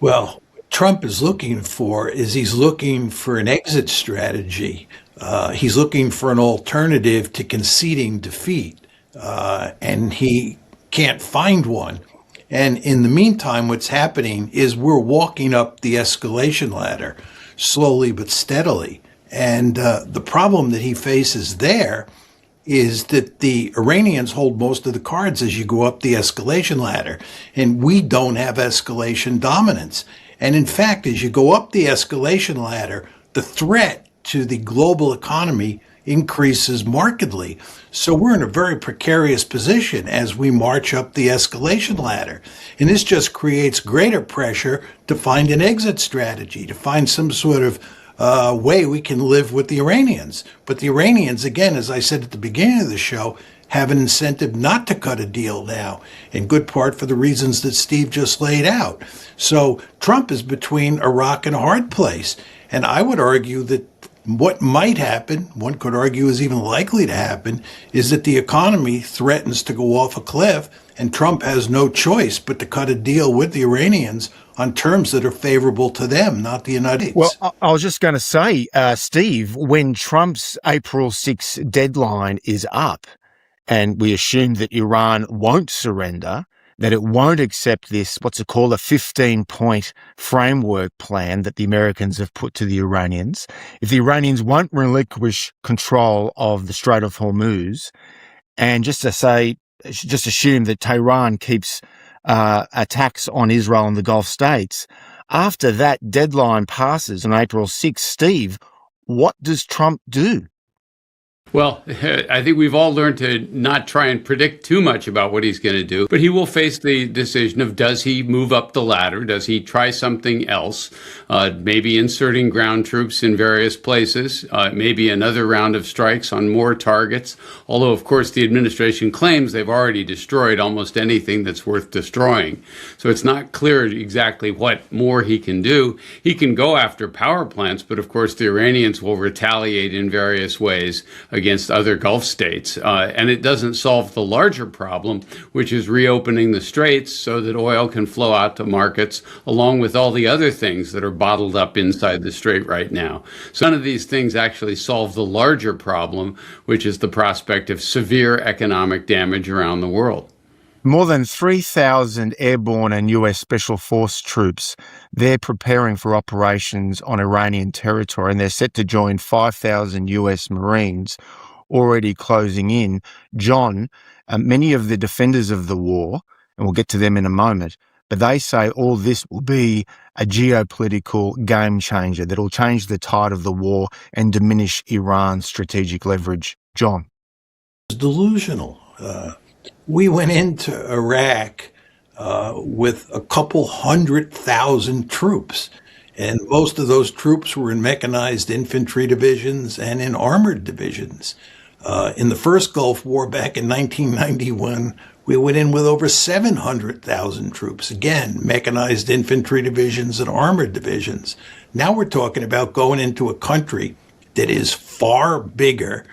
Well, what Trump is looking for is he's looking for an exit strategy. He's looking for an alternative to conceding defeat, and he can't find one. And in the meantime, what's happening is we're walking up the escalation ladder slowly but steadily. And the problem that he faces there is that the Iranians hold most of the cards as you go up the escalation ladder, and we don't have escalation dominance. And in fact, as you go up the escalation ladder, the threat to the global economy increases markedly. So we're in a very precarious position as we march up the escalation ladder. And this just creates greater pressure to find an exit strategy, to find some sort of way we can live with the Iranians. But the Iranians, again, as I said at the beginning of the show, have an incentive not to cut a deal now, in good part for the reasons that Steve just laid out. So Trump is between a rock and a hard place. And I would argue that what might happen, one could argue is even likely to happen, is that the economy threatens to go off a cliff and Trump has no choice but to cut a deal with the Iranians on terms that are favorable to them, not the United States. Well, I was just going to say, Steve, when Trump's April 6 deadline is up, and we assume that Iran won't surrender, that it won't accept this, what's it called, a 15-point framework plan that the Americans have put to the Iranians. If the Iranians won't relinquish control of the Strait of Hormuz, and just assume that Tehran keeps attacks on Israel and the Gulf states, after that deadline passes on April 6, Steve, what does Trump do? Well, I think we've all learned to not try and predict too much about what he's going to do, but he will face the decision of, does he move up the ladder? Does he try something else? Maybe inserting ground troops in various places, maybe another round of strikes on more targets. Although, of course, the administration claims they've already destroyed almost anything that's worth destroying. So it's not clear exactly what more he can do. He can go after power plants, but of course the Iranians will retaliate in various ways against other Gulf states. And it doesn't solve the larger problem, which is reopening the straits so that oil can flow out to markets, along with all the other things that are bottled up inside the strait right now. So none of these things actually solve the larger problem, which is the prospect of severe economic damage around the world. More than 3,000 airborne and US Special Force troops, they're preparing for operations on Iranian territory, and they're set to join 5,000 US Marines already closing in. John, many of the defenders of the war, and we'll get to them in a moment, but they say all this will be a geopolitical game changer that will change the tide of the war and diminish Iran's strategic leverage. John. It's delusional. We went into Iraq with a couple 100,000 troops, and most of those troops were in mechanized infantry divisions and in armored divisions. In the first Gulf War back in 1991, we went in with over 700,000 troops, again, mechanized infantry divisions and armored divisions. Now we're talking about going into a country that is far bigger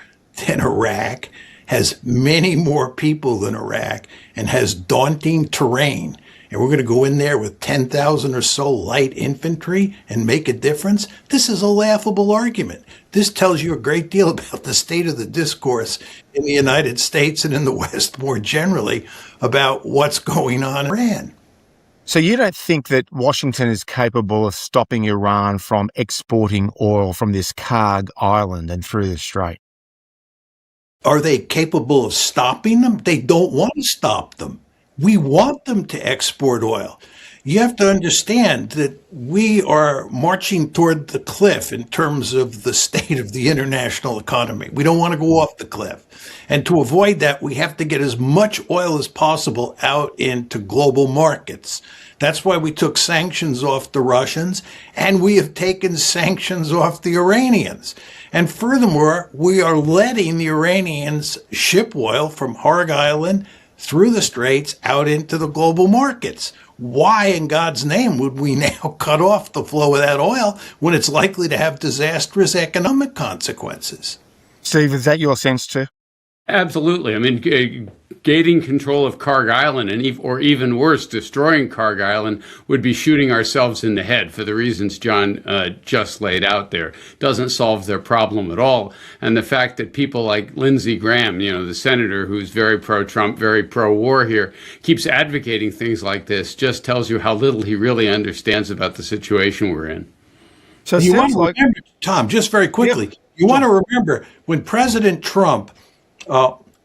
than Iraq, has many more people than Iraq, and has daunting terrain. And we're going to go in there with 10,000 or so light infantry and make a difference? This is a laughable argument. This tells you a great deal about the state of the discourse in the United States and in the West more generally about what's going on in Iran. So you don't think that Washington is capable of stopping Iran from exporting oil from this Karg island and through the strait? Are they capable of stopping them? They don't want to stop them. We want them to export oil. You have to understand that we are marching toward the cliff in terms of the state of the international economy. We don't want to go off the cliff. And to avoid that, we have to get as much oil as possible out into global markets. That's why we took sanctions off the Russians, and we have taken sanctions off the Iranians. And furthermore, we are letting the Iranians ship oil from Harg Island through the straits out into the global markets. Why in God's name would we now cut off the flow of that oil when it's likely to have disastrous economic consequences? Steve, is that your sense too? Absolutely. I mean, gaining control of Karg Island, or even worse, destroying Karg Island, would be shooting ourselves in the head for the reasons John just laid out there. Doesn't solve their problem at all. And the fact that people like Lindsey Graham, the senator who's very pro-Trump, very pro-war here, keeps advocating things like this just tells you how little he really understands about the situation we're in. So you want to remember, Tom, just very quickly, yeah. You want to remember when President Trump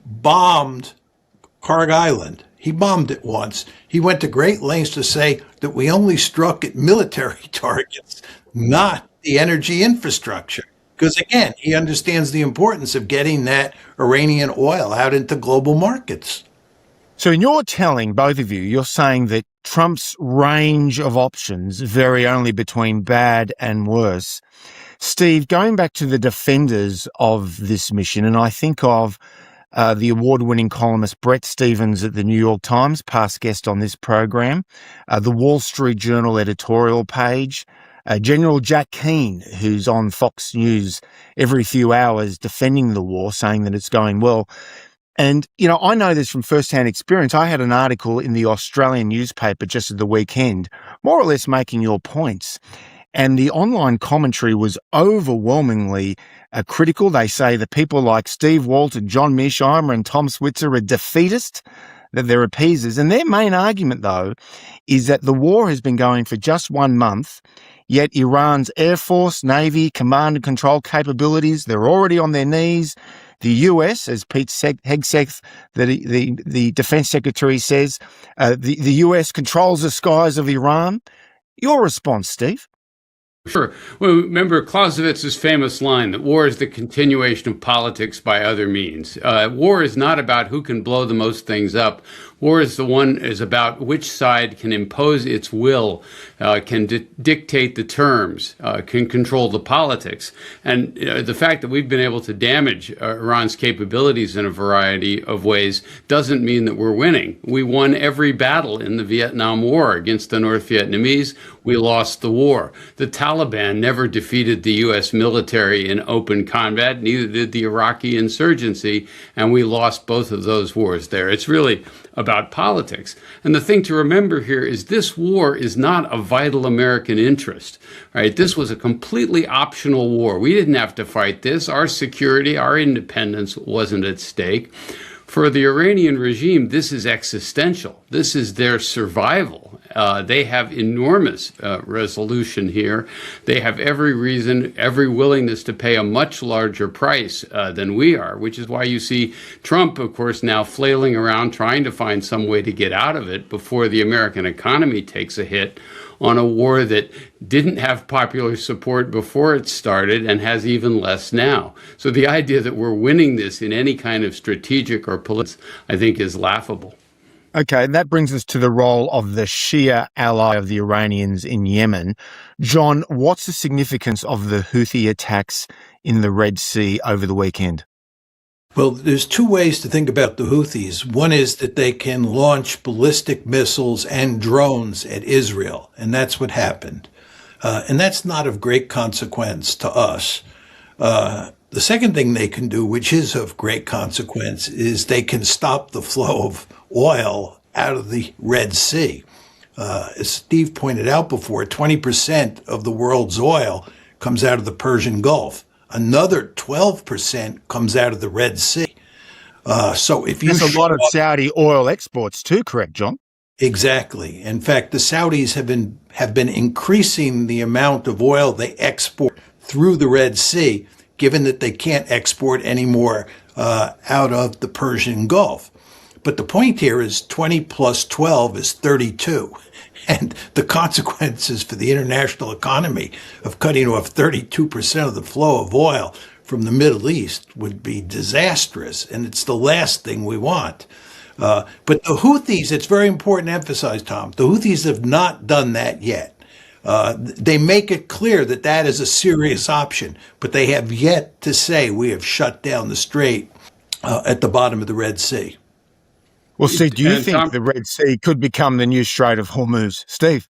bombed Karg Island, he bombed it once. He went to great lengths to say that we only struck at military targets, not the energy infrastructure. Because again, he understands the importance of getting that Iranian oil out into global markets. So in your telling, both of you, you're saying that Trump's range of options vary only between bad and worse. Steve, going back to the defenders of this mission, and I think of the award-winning columnist Brett Stevens at the New York Times, past guest on this program, the Wall Street Journal editorial page, General Jack Keane, who's on Fox News every few hours defending the war, saying that it's going well. And, I know this from first-hand experience. I had an article in the Australian newspaper just at the weekend, more or less making your points. And the online commentary was overwhelmingly critical. They say that people like Steve Walton, John Mearsheimer and Tom Switzer are defeatist, that they're appeasers. And their main argument, though, is that the war has been going for just 1 month, yet Iran's Air Force, Navy, command and control capabilities, they're already on their knees. The US, as Pete Hegseth, the defense secretary, says, the US controls the skies of Iran. Your response, Steve? Sure. Well, remember Clausewitz's famous line that war is the continuation of politics by other means. War is not about who can blow the most things up. War is about which side can impose its will, can dictate the terms, can control the politics. And the fact that we've been able to damage Iran's capabilities in a variety of ways doesn't mean that we're winning. We won every battle in the Vietnam War against the North Vietnamese. We lost the war. The Taliban never defeated the U.S. military in open combat, neither did the Iraqi insurgency, and we lost both of those wars there. It's really about politics. And the thing to remember here is this war is not a vital American interest, right? This was a completely optional war. We didn't have to fight this. Our security, our independence wasn't at stake. For the Iranian regime, this is existential. This is their survival. They have enormous resolution here. They have every reason, every willingness to pay a much larger price than we are, which is why you see Trump, of course, now flailing around trying to find some way to get out of it before the American economy takes a hit on a war that didn't have popular support before it started and has even less now. So the idea that we're winning this in any kind of strategic or political, I think, is laughable. Okay, and that brings us to the role of the Shia ally of the Iranians in Yemen. John, what's the significance of the Houthi attacks in the Red Sea over the weekend? Well, there's two ways to think about the Houthis. One is that they can launch ballistic missiles and drones at Israel, and that's what happened. And that's not of great consequence to us. The second thing they can do, which is of great consequence, is they can stop the flow of oil out of the Red Sea. As Steve pointed out before, 20% of the world's oil comes out of the Persian Gulf. Another 12% comes out of the Red Sea. So if you There's a lot of Saudi oil exports too, correct, John? Exactly. In fact, the Saudis have been increasing the amount of oil they export through the Red Sea, given that they can't export any more out of the Persian Gulf. But the point here is 20 plus 12 is 32. And the consequences for the international economy of cutting off 32% of the flow of oil from the Middle East would be disastrous. And it's the last thing we want. But the Houthis, it's very important to emphasize, Tom, the Houthis have not done that yet. They make it clear that that is a serious option, but they have yet to say we have shut down the strait at the bottom of the Red Sea. Well, Steve, do you think the Red Sea could become the new Strait of Hormuz? Steve?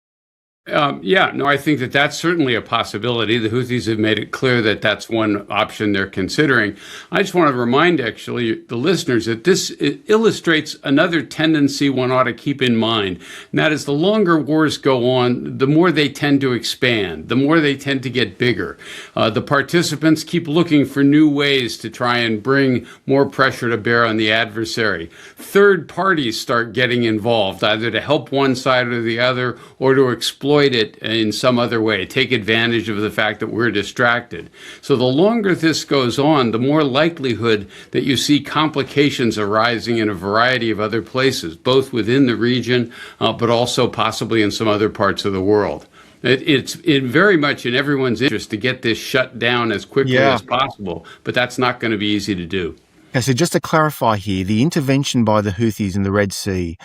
Yeah, no, I think that that's certainly a possibility. The Houthis have made it clear that that's one option they're considering. I just want to remind, actually, the listeners that this illustrates another tendency one ought to keep in mind. And that is, the longer wars go on, the more they tend to expand, the more they tend to get bigger. The participants keep looking for new ways to try and bring more pressure to bear on the adversary. Third parties start getting involved, either to help one side or the other, or to exploit it in some other way, take advantage of the fact that we're distracted. So the longer this goes on, the more likelihood that you see complications arising in a variety of other places, both within the region, but also possibly in some other parts of the world. It's very much in everyone's interest to get this shut down as quickly as possible, but that's not going to be easy to do. Okay, so just to clarify here, the intervention by the Houthis in the Red Sea,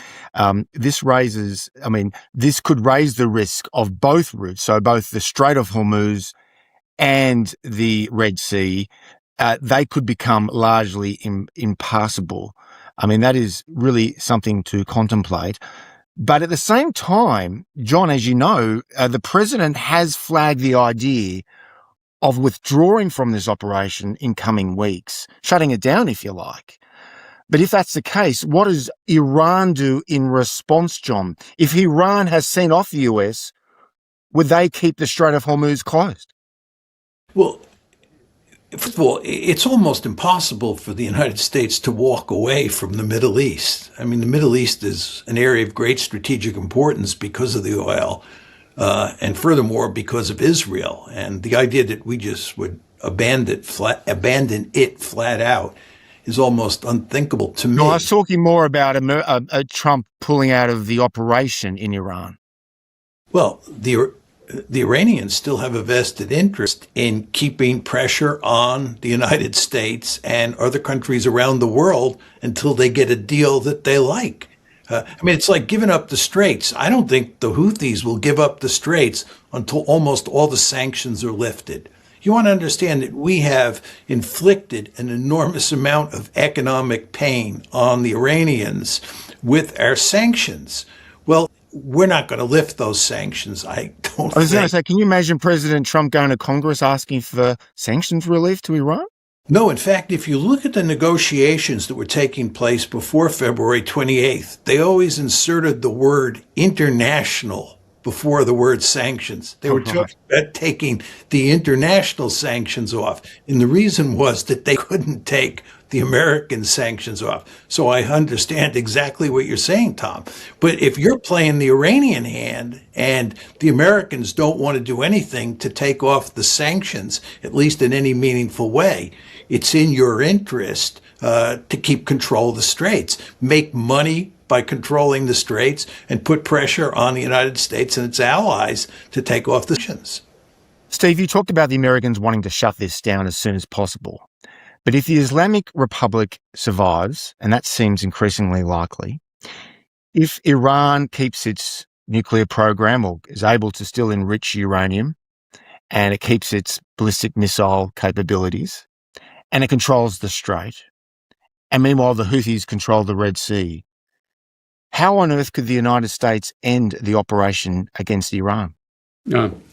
this could raise the risk of both routes, so both the Strait of Hormuz and the Red Sea, they could become largely impassable. I mean, that is really something to contemplate. But at the same time, John, as you know, the president has flagged the idea of withdrawing from this operation in coming weeks, shutting it down, if you like. But if that's the case, what does Iran do in response, John? If Iran has sent off the US, would they keep the Strait of Hormuz closed? Well, first of all, it's almost impossible for the United States to walk away from the Middle East. I mean, the Middle East is an area of great strategic importance because of the oil. And furthermore, because of Israel, and the idea that we just would abandon it flat out is almost unthinkable to me. No, I was talking more about a Trump pulling out of the operation in Iran. Well, the Iranians still have a vested interest in keeping pressure on the United States and other countries around the world until they get a deal that they like. It's like giving up the Straits. I don't think the Houthis will give up the Straits until almost all the sanctions are lifted. You want to understand that we have inflicted an enormous amount of economic pain on the Iranians with our sanctions. Well, we're not going to lift those sanctions, I don't I was going to think. say, can you imagine President Trump going to Congress asking for sanctions relief to Iran? No, in fact, if you look at the negotiations that were taking place before February 28th, they always inserted the word international before the word sanctions. They were talking about taking the international sanctions off. And the reason was that they couldn't take the American sanctions off. So I understand exactly what you're saying, Tom. But if you're playing the Iranian hand and the Americans don't want to do anything to take off the sanctions, at least in any meaningful way, it's in your interest to keep control of the Straits, make money by controlling the Straits, and put pressure on the United States and its allies to take off the sanctions. Steve, you talked about the Americans wanting to shut this down as soon as possible. But if the Islamic Republic survives, and that seems increasingly likely, if Iran keeps its nuclear program or is able to still enrich uranium, and it keeps its ballistic missile capabilities, and it controls the Strait, and meanwhile the Houthis control the Red Sea, how on earth could the United States end the operation against Iran?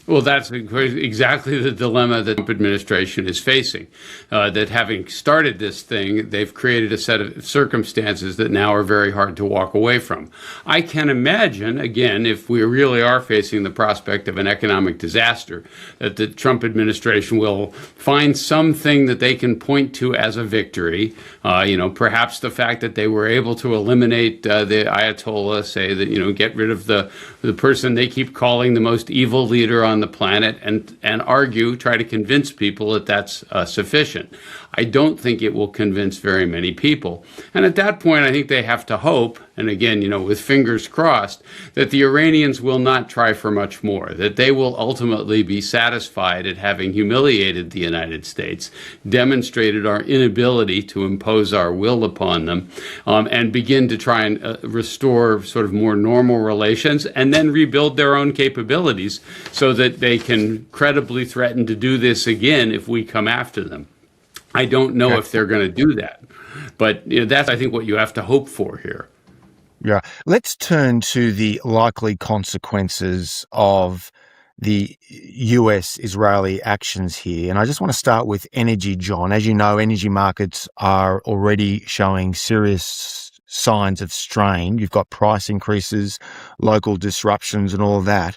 Well, that's exactly the dilemma that the Trump administration is facing. That having started this thing, they've created a set of circumstances that now are very hard to walk away from. I can imagine, again, if we really are facing the prospect of an economic disaster, that the Trump administration will find something that they can point to as a victory. Perhaps the fact that they were able to eliminate the Ayatollah, say that, get rid of the person they keep calling the most evil leader on the planet, and try to convince people that that's sufficient. I don't think it will convince very many people. And at that point, I think they have to hope, and again, with fingers crossed, that the Iranians will not try for much more, that they will ultimately be satisfied at having humiliated the United States, demonstrated our inability to impose our will upon them, and begin to try and restore sort of more normal relations, and then rebuild their own capabilities so that they can credibly threaten to do this again if we come after them. I don't know if they're going to do that, but that's, I think, what you have to hope for here. Yeah. Let's turn to the likely consequences of the US-Israeli actions here. And I just want to start with energy, John. As you know, energy markets are already showing serious signs of strain. You've got price increases, local disruptions, and all of that.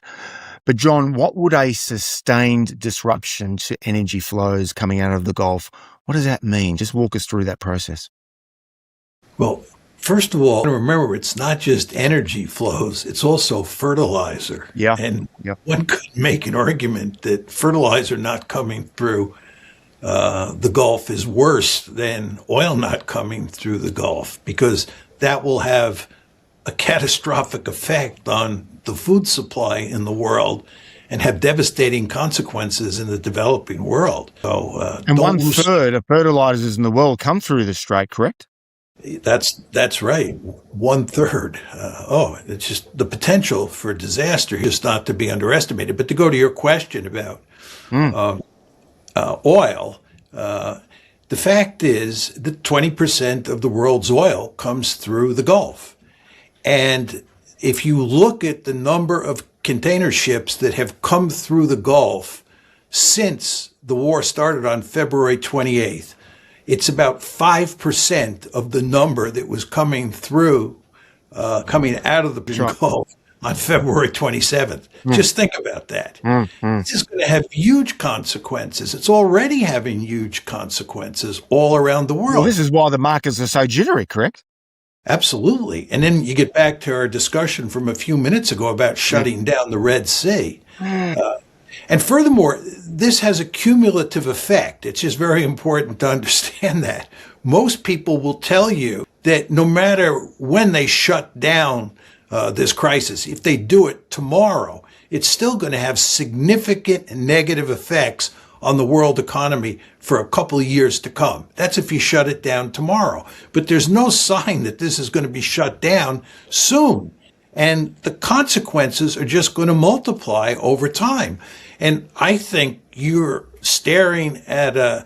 But John, what would a sustained disruption to energy flows coming out of the Gulf, what does that mean? Just walk us through that process. Well, first of all, remember, it's not just energy flows, it's also fertilizer. Yeah. And Yep. one could make an argument that fertilizer not coming through the Gulf is worse than oil not coming through the Gulf, because that will have a catastrophic effect on the food supply in the world and have devastating consequences in the developing world. So And don't one lose. third of fertilizers in the world come through the strait, correct? That's right. One third. It's just the potential for disaster is not to be underestimated. But to go to your question about oil, the fact is that 20% of the world's oil comes through the Gulf. And if you look at the number of container ships that have come through the Gulf since the war started on February 28th, it's about 5% of the number that was coming through, coming out of the Gulf on February 27th. Just think about that. This is going to have huge consequences. It's already having huge consequences all around the world. Well, this is why the markets are so jittery, correct? Absolutely. And then you get back to our discussion from a few minutes ago about shutting down the Red Sea. And furthermore, this has a cumulative effect. It's just very important to understand that. Most people will tell you that no matter when they shut down this crisis, if they do it tomorrow, it's still going to have significant negative effects on the world economy for a couple of years to come. That's if you shut it down tomorrow. But there's no sign that this is going to be shut down soon. And the consequences are just going to multiply over time. And I think you're staring at a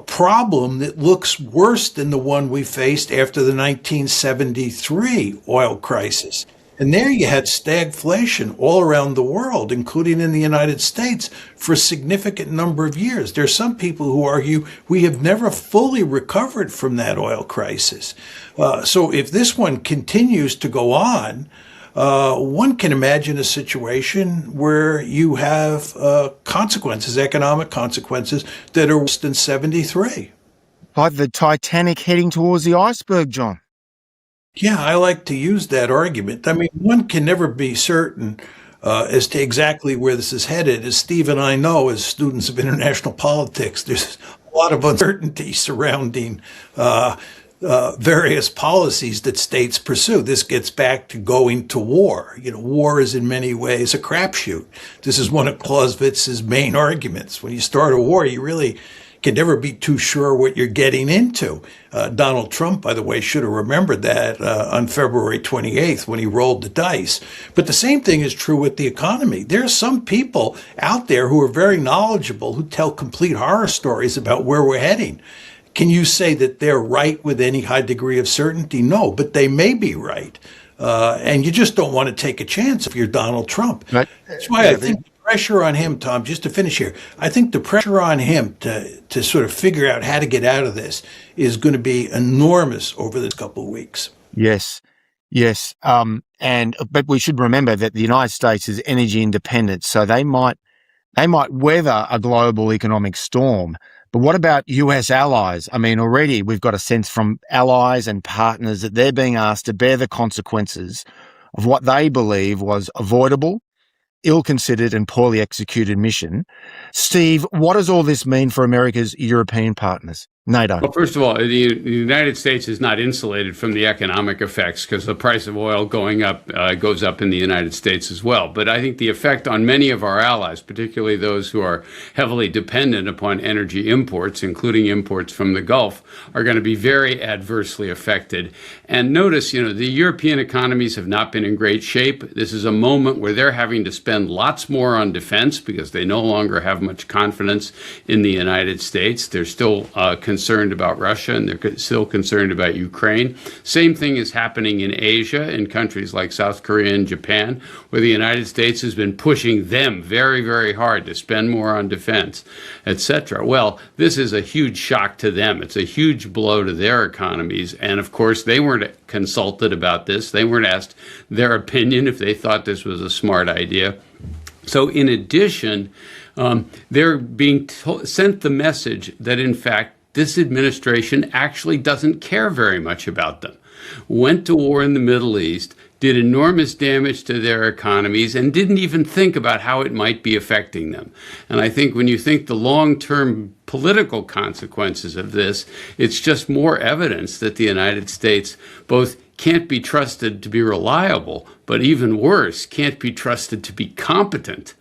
problem that looks worse than the one we faced after the 1973 oil crisis. And there you had stagflation all around the world, including in the United States, for a significant number of years. There are some people who argue we have never fully recovered from that oil crisis. So if this one continues to go on, one can imagine a situation where you have consequences, economic consequences, that are worse than 73. Like the Titanic heading towards the iceberg, John. Yeah, I like to use that argument. I mean, one can never be certain as to exactly where this is headed. As Steve and I know, as students of international politics, there's a lot of uncertainty surrounding various policies that states pursue. This gets back to going to war. You know, war is in many ways a crapshoot. This is one of Clausewitz's main arguments. When you start a war, you really can never be too sure what you're getting into. Donald Trump, by the way, should have remembered that on February 28th when he rolled the dice. But the same thing is true with the economy. There are some people out there who are very knowledgeable who tell complete horror stories about where we're heading. Can you say that they're right with any high degree of certainty? No, but they may be right. And you just don't want to take a chance if you're Donald Trump. Right. That's why I think the pressure on him, Tom, just to finish here, I think the pressure on him to sort of figure out how to get out of this is going to be enormous over this couple of weeks. Yes. But we should remember that the United States is energy independent, so they might weather a global economic storm. But what about US allies? I mean, already we've got a sense from allies and partners that they're being asked to bear the consequences of what they believe was avoidable, ill-considered and poorly executed mission. Steve, what does all this mean for America's European partners? NATO. Well, first of all, the United States is not insulated from the economic effects because the price of oil going up goes up in the United States as well. But I think the effect on many of our allies, particularly those who are heavily dependent upon energy imports, including imports from the Gulf, are going to be very adversely affected. And notice, the European economies have not been in great shape. This is a moment where they're having to spend lots more on defense because they no longer have much confidence in the United States. They're still concerned about Russia, and they're still concerned about Ukraine. Same thing is happening in Asia, in countries like South Korea and Japan, where the United States has been pushing them very, very hard to spend more on defense, etc. Well, this is a huge shock to them. It's a huge blow to their economies. And of course, they weren't consulted about this. They weren't asked their opinion if they thought this was a smart idea. So in addition, they're being sent the message that, in fact, this administration actually doesn't care very much about them. Went to war in the Middle East, did enormous damage to their economies, and didn't even think about how it might be affecting them. And I think when you think the long-term political consequences of this, it's just more evidence that the United States both can't be trusted to be reliable, but even worse, can't be trusted to be competent.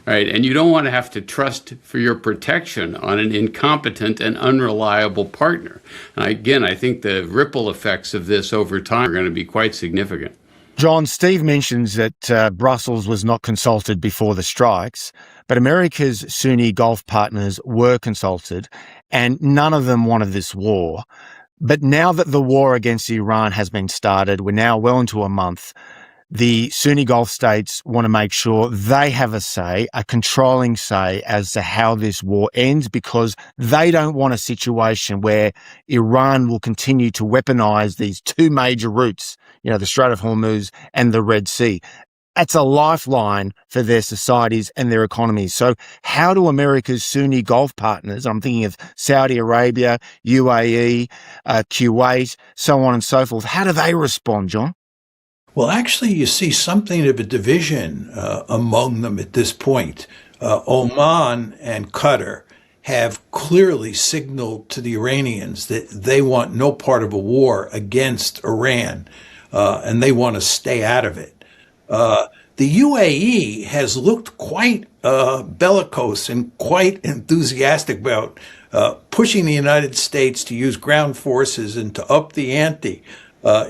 Right? And you don't want to have to trust for your protection on an incompetent and unreliable partner. And again, I think the ripple effects of this over time are going to be quite significant. John, Steve mentions that Brussels was not consulted before the strikes, but America's Sunni Gulf partners were consulted, and none of them wanted this war. But now that the war against Iran has been started, we're now well into a month, the Sunni Gulf states want to make sure they have a say, a controlling say as to how this war ends, because they don't want a situation where Iran will continue to weaponize these two major routes, the Strait of Hormuz and the Red Sea. That's a lifeline for their societies and their economies. So how do America's Sunni Gulf partners, I'm thinking of Saudi Arabia, UAE, Kuwait, so on and so forth, how do they respond, John? Well, actually, you see something of a division among them at this point. Oman and Qatar have clearly signaled to the Iranians that they want no part of a war against Iran, and they want to stay out of it. The UAE has looked quite bellicose and quite enthusiastic about pushing the United States to use ground forces and to up the ante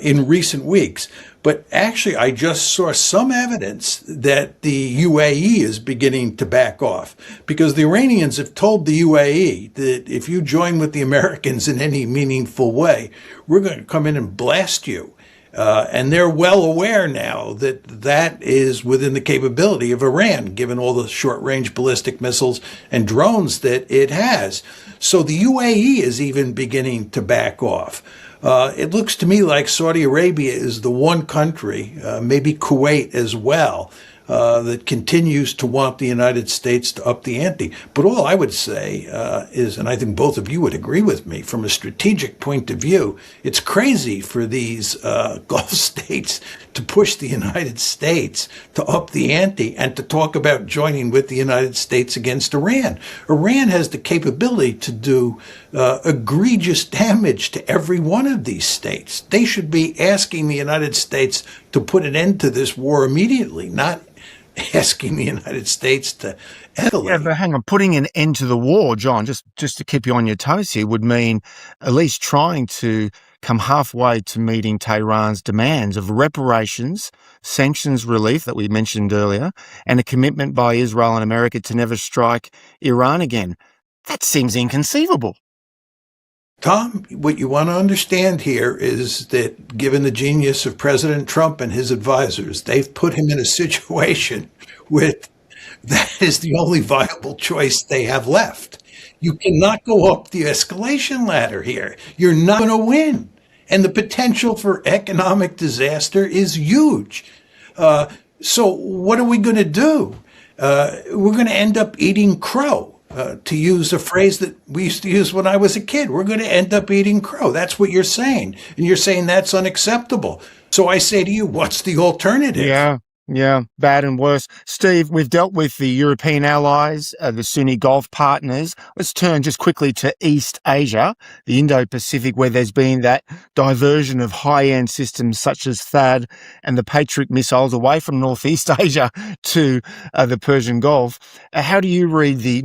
in recent weeks. But actually, I just saw some evidence that the UAE is beginning to back off, because the Iranians have told the UAE that if you join with the Americans in any meaningful way, we're going to come in and blast you. And they're well aware now that that is within the capability of Iran, given all the short-range ballistic missiles and drones that it has. So the UAE is even beginning to back off. It looks to me like Saudi Arabia is the one country, maybe Kuwait as well, that continues to want the United States to up the ante. But all I would say is, and I think both of you would agree with me, from a strategic point of view, it's crazy for these Gulf states to push the United States to up the ante and to talk about joining with the United States against Iran. Iran has the capability to do egregious damage to every one of these states. They should be asking the United States to put an end to this war immediately, not asking the United States to escalate. Yeah, but hang on, putting an end to the war, John, just to keep you on your toes here, would mean at least trying to come halfway to meeting Tehran's demands of reparations, sanctions relief that we mentioned earlier, and a commitment by Israel and America to never strike Iran again. That seems inconceivable. Tom, what you want to understand here is that given the genius of President Trump and his advisors, they've put him in a situation with that is the only viable choice they have left. You cannot go up the escalation ladder here. You're not going to win. And the potential for economic disaster is huge. So what are we going to do? We're going to end up eating crow. To use a phrase that we used to use when I was a kid, we're going to end up eating crow. That's what you're saying. And you're saying that's unacceptable. So I say to you, what's the alternative? Yeah, bad and worse. Steve, we've dealt with the European allies, the Sunni Gulf partners. Let's turn just quickly to East Asia, the Indo-Pacific, where there's been that diversion of high-end systems such as THAAD and the Patriot missiles away from Northeast Asia to the Persian Gulf. How do you read the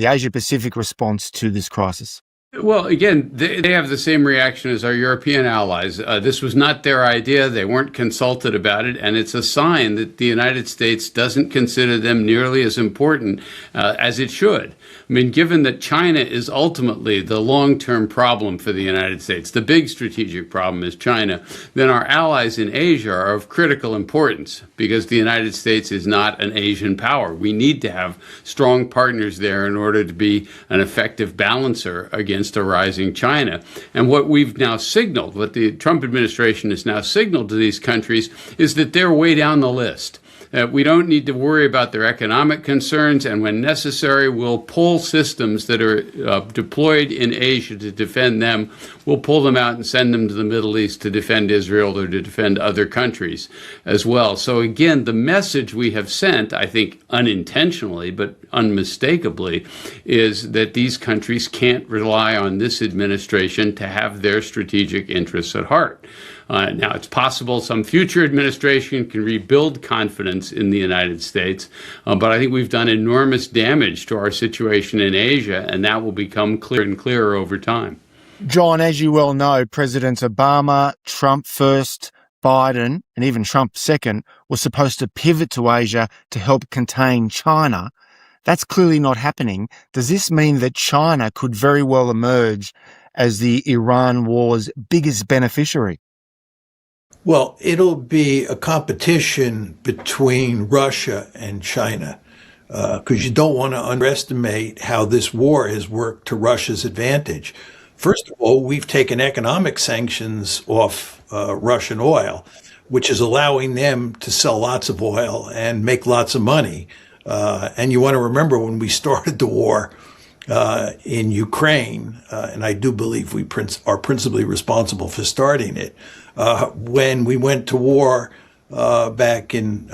Asia-Pacific response to this crisis? Well, again, they have the same reaction as our European allies. This was not their idea. They weren't consulted about it. And it's a sign that the United States doesn't consider them nearly as important as it should. I mean, given that China is ultimately the long-term problem for the United States, the big strategic problem is China, then our allies in Asia are of critical importance because the United States is not an Asian power. We need to have strong partners there in order to be an effective balancer against a rising China. And what we've now signaled, what the Trump administration has now signaled to these countries, is that they're way down the list. We don't need to worry about their economic concerns, and when necessary, we'll pull systems that are deployed in Asia to defend them. We'll pull them out and send them to the Middle East to defend Israel or to defend other countries as well. So again, the message we have sent, I think unintentionally but unmistakably, is that these countries can't rely on this administration to have their strategic interests at heart. Now, it's possible some future administration can rebuild confidence in the United States, but I think we've done enormous damage to our situation in Asia, and that will become clearer and clearer over time. John, as you well know, Presidents Obama, Trump first, Biden, and even Trump second were supposed to pivot to Asia to help contain China. That's clearly not happening. Does this mean that China could very well emerge as the Iran war's biggest beneficiary? Well, it'll be a competition between Russia and China, because you don't want to underestimate how this war has worked to Russia's advantage. First of all, we've taken economic sanctions off Russian oil, which is allowing them to sell lots of oil and make lots of money. And you want to remember when we started the war in Ukraine, and I do believe we are principally responsible for starting it, when we went to war back in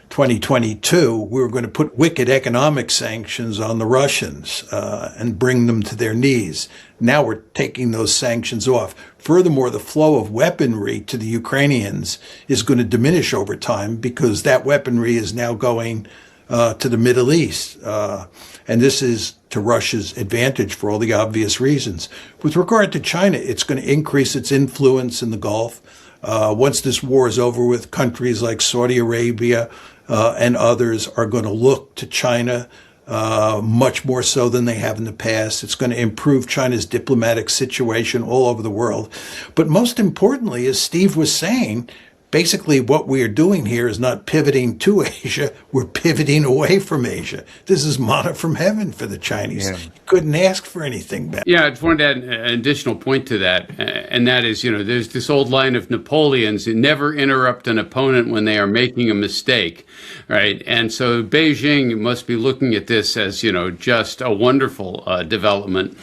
2022, we were going to put wicked economic sanctions on the Russians and bring them to their knees. Now we're taking those sanctions off. Furthermore, the flow of weaponry to the Ukrainians is going to diminish over time because that weaponry is now going to the Middle East. And this is to Russia's advantage for all the obvious reasons. With regard to China, it's going to increase its influence in the Gulf. Once this war is over with, countries like Saudi Arabia and others are going to look to China much more so than they have in the past. It's going to improve China's diplomatic situation all over the world. But most importantly, as Steve was saying, basically what we are doing here is not pivoting to Asia, we're pivoting away from Asia. This is manna from heaven for the Chinese. Yeah. You couldn't ask for anything better. Yeah, I just wanted to add an additional point to that, and that is, there's this old line of Napoleon's, never interrupt an opponent when they are making a mistake, right? And so Beijing must be looking at this as, just a wonderful development,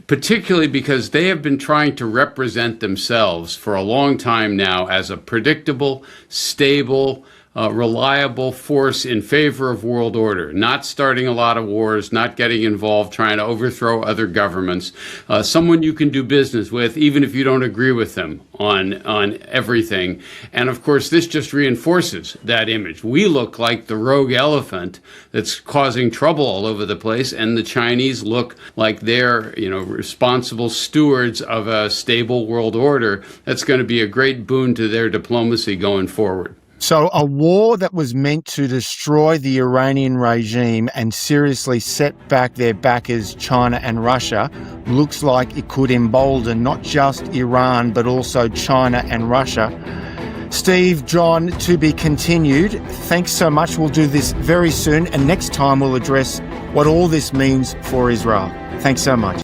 particularly because they have been trying to represent themselves for a long time now as a predictable, stable, reliable force in favor of world order, not starting a lot of wars, not getting involved, trying to overthrow other governments, someone you can do business with, even if you don't agree with them on everything. And of course, this just reinforces that image. We look like the rogue elephant that's causing trouble all over the place, and the Chinese look like they're, responsible stewards of a stable world order. That's going to be a great boon to their diplomacy going forward. So a war that was meant to destroy the Iranian regime and seriously set back their backers, China and Russia, looks like it could embolden not just Iran, but also China and Russia. Steve, John, to be continued. Thanks so much. We'll do this very soon. And next time we'll address what all this means for Israel. Thanks so much.